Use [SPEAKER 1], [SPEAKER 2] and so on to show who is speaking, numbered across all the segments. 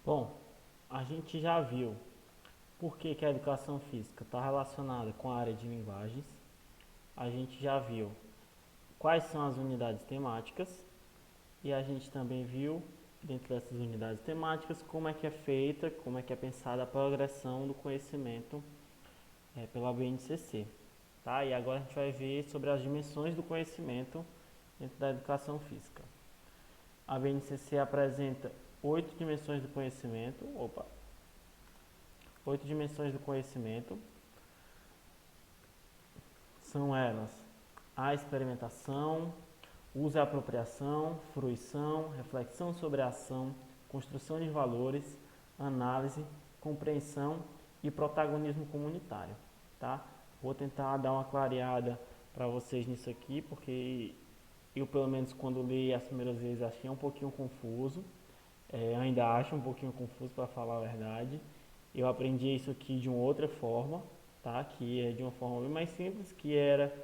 [SPEAKER 1] Bom, a gente já viu por que a educação física está relacionada com a área de linguagens. A gente já viu quais são as unidades temáticas e a gente também viu, dentro dessas unidades temáticas, como é que é feita, como é que é pensada a progressão do conhecimento pela BNCC. Tá? E agora a gente vai ver sobre as dimensões do conhecimento dentro da educação física. A BNCC apresenta 8 dimensões do conhecimento. 8 dimensões do conhecimento. São elas a experimentação, uso e apropriação, fruição, reflexão sobre a ação, construção de valores, análise, compreensão e protagonismo comunitário. Tá? Vou tentar dar uma clareada para vocês nisso aqui, porque eu, pelo menos, quando li as primeiras vezes, achei um pouquinho confuso. Ainda acho um pouquinho confuso, para falar a verdade. Eu aprendi isso aqui de uma outra forma, tá? Que é de uma forma bem mais simples, que era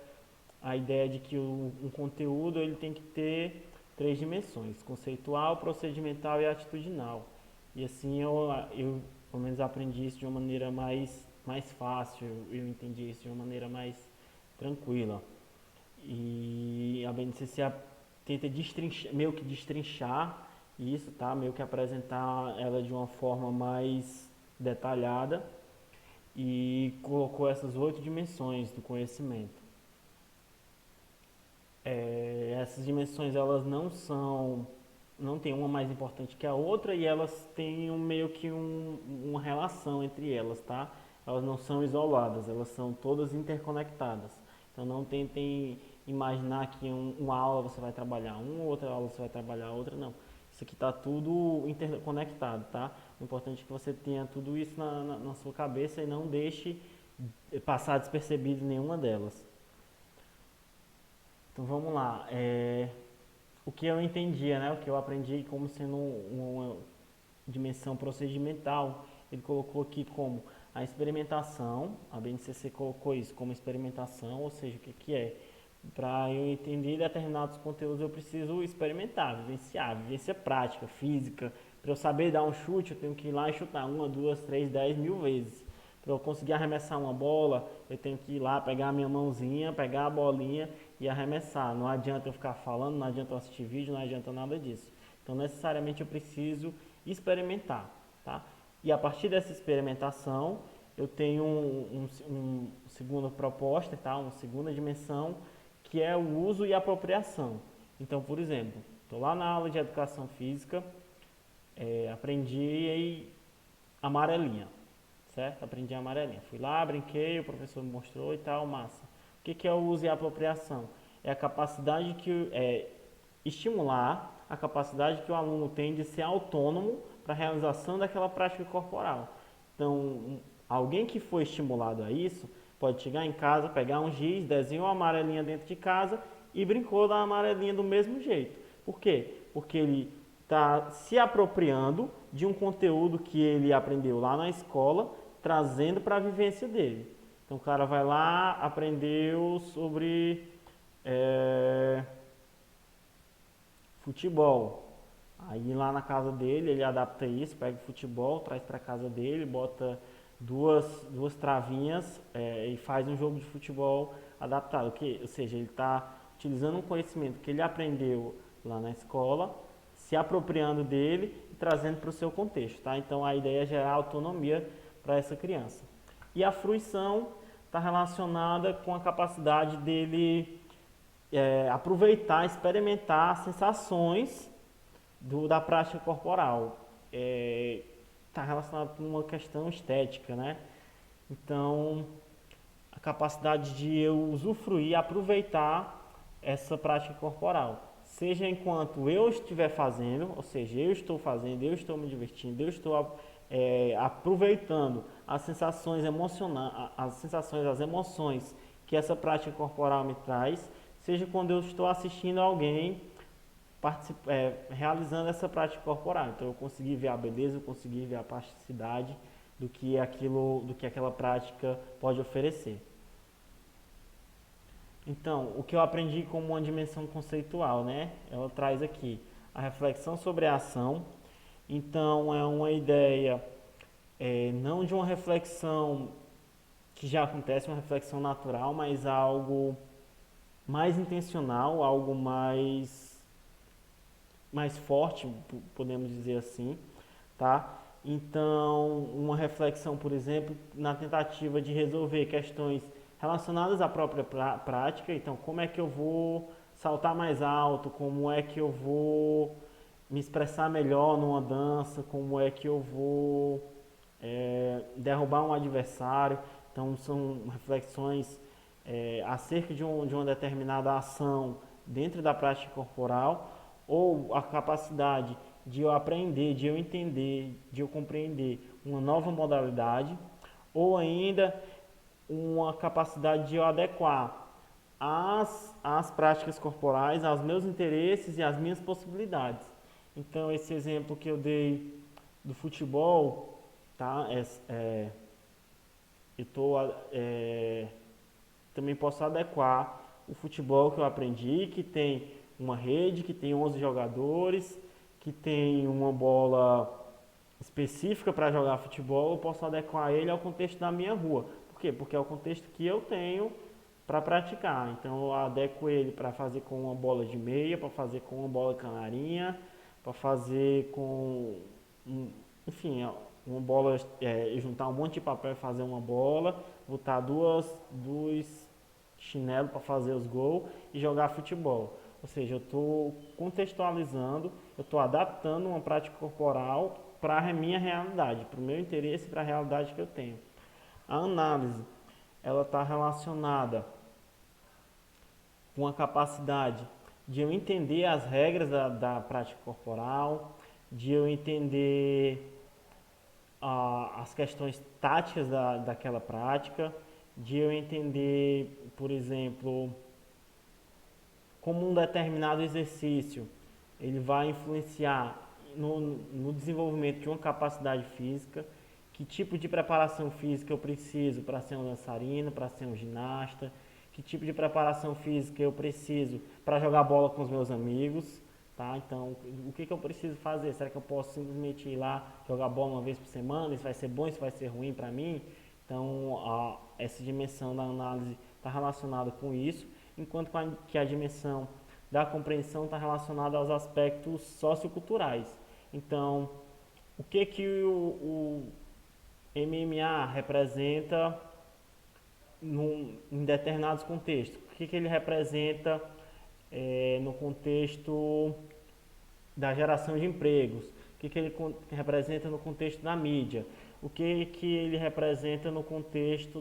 [SPEAKER 1] a ideia de que um conteúdo ele tem que ter 3 dimensões: conceitual, procedimental e atitudinal. E assim eu pelo menos aprendi isso de uma maneira mais fácil, eu entendi isso de uma maneira mais tranquila. E a BNCC tenta meio que destrinchar isso, tá? Meio que apresentar ela de uma forma mais detalhada e colocou essas 8 dimensões do conhecimento. Essas dimensões elas não tem uma mais importante que a outra e elas têm meio que uma relação entre elas, tá? Elas não são isoladas, elas são todas interconectadas. Então não tentem imaginar que uma aula você vai trabalhar uma, outra aula você vai trabalhar outra, não. Isso aqui está tudo interconectado, tá? O importante é que você tenha tudo isso na sua cabeça e não deixe passar despercebido nenhuma delas. Então vamos lá. O que eu entendia, né? O que eu aprendi como sendo uma dimensão procedimental, ele colocou aqui como a experimentação. A BNCC colocou isso como experimentação, ou seja, o que é? Para eu entender determinados conteúdos eu preciso experimentar, vivenciar, vivência prática, física. Para eu saber dar um chute eu tenho que ir lá e chutar uma, duas, três, 10 mil vezes. Para eu conseguir arremessar uma bola, eu tenho que ir lá, pegar a minha mãozinha, pegar a bolinha e arremessar. Não adianta eu ficar falando, não adianta eu assistir vídeo, não adianta nada disso. Então, necessariamente eu preciso experimentar, tá? E a partir dessa experimentação, eu tenho uma segunda proposta, tá? Uma segunda dimensão, que é o uso e apropriação. Então, por exemplo, estou lá na aula de educação física, aprendi amarelinha, certo? Aprendi amarelinha. Fui lá, brinquei, o professor me mostrou e tal, massa. O que é o uso e a apropriação? É a capacidade estimular a capacidade que o aluno tem de ser autônomo para a realização daquela prática corporal. Então, alguém que foi estimulado a isso pode chegar em casa, pegar um giz, desenhar uma amarelinha dentro de casa e brincou da amarelinha do mesmo jeito. Por quê? Porque ele está se apropriando de um conteúdo que ele aprendeu lá na escola, trazendo para a vivência dele. Então o cara vai lá, aprendeu sobre futebol. Aí lá na casa dele ele adapta isso, pega o futebol, traz para casa dele, bota duas travinhas e faz um jogo de futebol adaptado. Ou seja, ele está utilizando um conhecimento que ele aprendeu lá na escola, se apropriando dele e trazendo para o seu contexto. Tá? Então a ideia é gerar autonomia para essa criança. E a fruição está relacionada com a capacidade dele aproveitar, experimentar sensações da prática corporal. Está relacionado com uma questão estética, né? Então, a capacidade de eu usufruir, aproveitar essa prática corporal. Seja enquanto eu estiver fazendo, ou seja, eu estou fazendo, eu estou me divertindo, eu estou aproveitando as sensações emocionais, as emoções que essa prática corporal me traz, seja quando eu estou assistindo alguém realizando essa prática corporal. Então eu consegui ver a beleza, eu consegui ver a plasticidade do que aquela prática pode oferecer. Então, o que eu aprendi como uma dimensão conceitual, né? Ela traz aqui a reflexão sobre a ação, Então é uma ideia não de uma reflexão que já acontece, uma reflexão natural, mas algo mais intencional, algo mais forte, podemos dizer assim, tá? Então, uma reflexão, por exemplo, na tentativa de resolver questões relacionadas à própria prática. Então, como é que eu vou saltar mais alto? Como é que eu vou me expressar melhor numa dança? Como é que eu vou derrubar um adversário? Então, são reflexões acerca de uma determinada ação dentro da prática corporal, ou a capacidade de eu aprender, de eu entender, de eu compreender uma nova modalidade, ou ainda uma capacidade de eu adequar as práticas corporais aos meus interesses e às minhas possibilidades. Então, esse exemplo que eu dei do futebol, tá? Eu tô, também posso adequar o futebol que eu aprendi, que tem uma rede, que tem 11 jogadores, que tem uma bola específica para jogar futebol. Eu posso adequar ele ao contexto da minha rua. Por quê? Porque é o contexto que eu tenho para praticar. Então eu adequo ele para fazer com uma bola de meia, para fazer com uma bola canarinha, para fazer com, enfim, uma bola, juntar um monte de papel e fazer uma bola, botar dois chinelos para fazer os gols e jogar futebol. Ou seja, eu estou contextualizando, eu estou adaptando uma prática corporal para a minha realidade, para o meu interesse e para a realidade que eu tenho. A análise, ela está relacionada com a capacidade de eu entender as regras da prática corporal, de eu entender as questões táticas daquela prática, de eu entender, por exemplo, como um determinado exercício ele vai influenciar no desenvolvimento de uma capacidade física, que tipo de preparação física eu preciso para ser um dançarino, para ser um ginasta, que tipo de preparação física eu preciso para jogar bola com os meus amigos, tá? Então, o que eu preciso fazer? Será que eu posso simplesmente ir lá jogar bola uma vez por semana? Isso vai ser bom, isso vai ser ruim para mim? Então, essa dimensão da análise está relacionada com isso, enquanto que a dimensão da compreensão está relacionada aos aspectos socioculturais. Então, o que o MMA representa em determinados contextos? O que ele representa no contexto da geração de empregos? O que ele representa no contexto da mídia? O que ele representa no contexto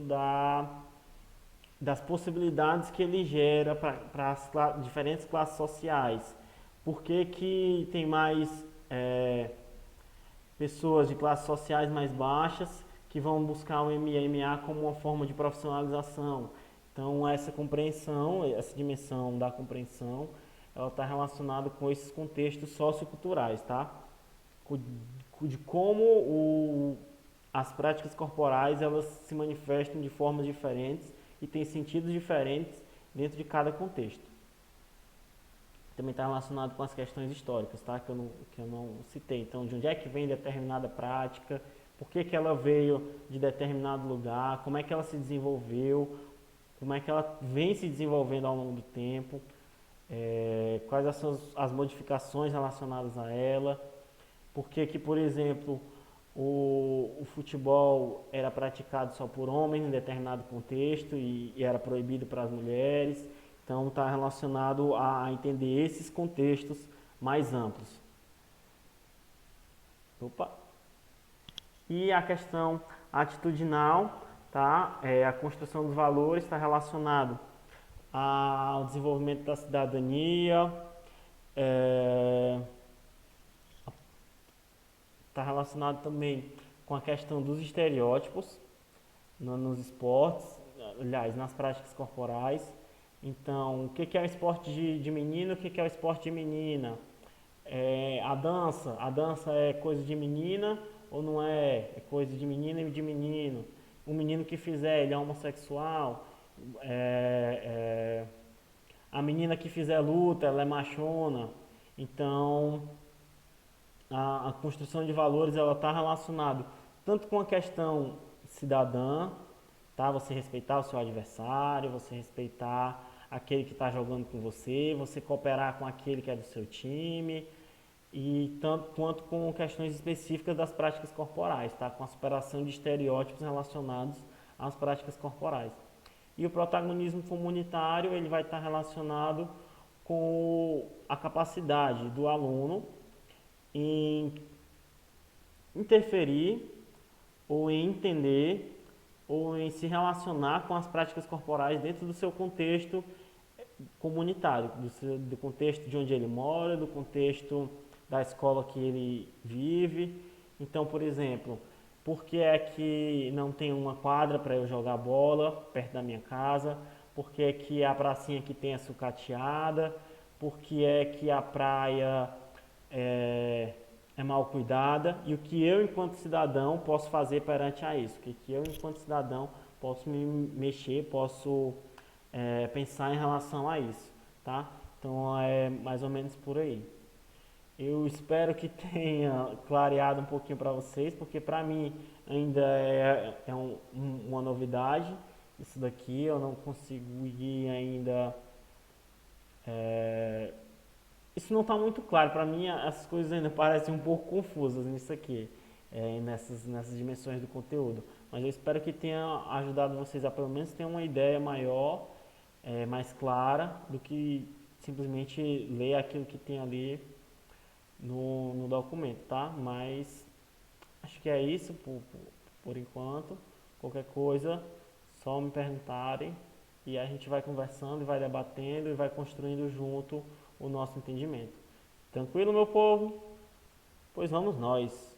[SPEAKER 1] das possibilidades que ele gera para as diferentes classes sociais? Por que tem mais pessoas de classes sociais mais baixas que vão buscar o MMA como uma forma de profissionalização? Então, essa compreensão, essa dimensão da compreensão, ela está relacionada com esses contextos socioculturais, tá? De como as práticas corporais elas se manifestam de formas diferentes e têm sentidos diferentes dentro de cada contexto. Também está relacionado com as questões históricas, tá? Que eu não citei. Então, de onde é que vem determinada prática, por que ela veio de determinado lugar, como é que ela se desenvolveu, como é que ela vem se desenvolvendo ao longo do tempo, quais são as modificações relacionadas a ela, por que, por exemplo, o futebol era praticado só por homens em determinado contexto e era proibido para as mulheres. Então está relacionado a entender esses contextos mais amplos. Opa. E a questão atitudinal, tá? A construção dos valores está relacionado ao desenvolvimento da cidadania, está relacionado também com a questão dos estereótipos nos esportes, aliás, nas práticas corporais. Então, o que é o esporte de menino, o que é o esporte de menina? A dança é coisa de menina ou não é? É coisa de menina e de menino. O menino que fizer, ele é homossexual. A menina que fizer luta, ela é machona. Então, a construção de valores ela está relacionada tanto com a questão cidadã, tá? Você respeitar o seu adversário, você respeitar aquele que está jogando com você, você cooperar com aquele que é do seu time, e tanto quanto com questões específicas das práticas corporais, tá? Com a superação de estereótipos relacionados às práticas corporais. E o protagonismo comunitário ele vai estar relacionado com a capacidade do aluno em interferir ou em entender ou em se relacionar com as práticas corporais dentro do seu contexto comunitário, do contexto de onde ele mora, do contexto da escola que ele vive. Então, por exemplo, por que é que não tem uma quadra para eu jogar bola perto da minha casa? Por que é que a pracinha aqui tem a sucateada? Por que é que a praia é, é mal cuidada? E o que eu, enquanto cidadão, posso fazer perante a isso? O que eu, enquanto cidadão, posso me mexer, posso pensar em relação a isso, tá? Então é mais ou menos por aí. Eu espero que tenha clareado um pouquinho para vocês, porque para mim ainda uma novidade. Isso daqui eu não consegui ainda. é, Isso não está muito claro. Para mim as coisas ainda parecem um pouco confusas nisso aqui, nessas dimensões do conteúdo. Mas eu espero que tenha ajudado vocês a pelo menos ter uma ideia maior, mais clara, do que simplesmente ler aquilo que tem ali no documento, tá? Mas acho que é isso por enquanto. Qualquer coisa, só me perguntarem e a gente vai conversando e vai debatendo e vai construindo junto o nosso entendimento. Tranquilo, meu povo? Pois vamos nós.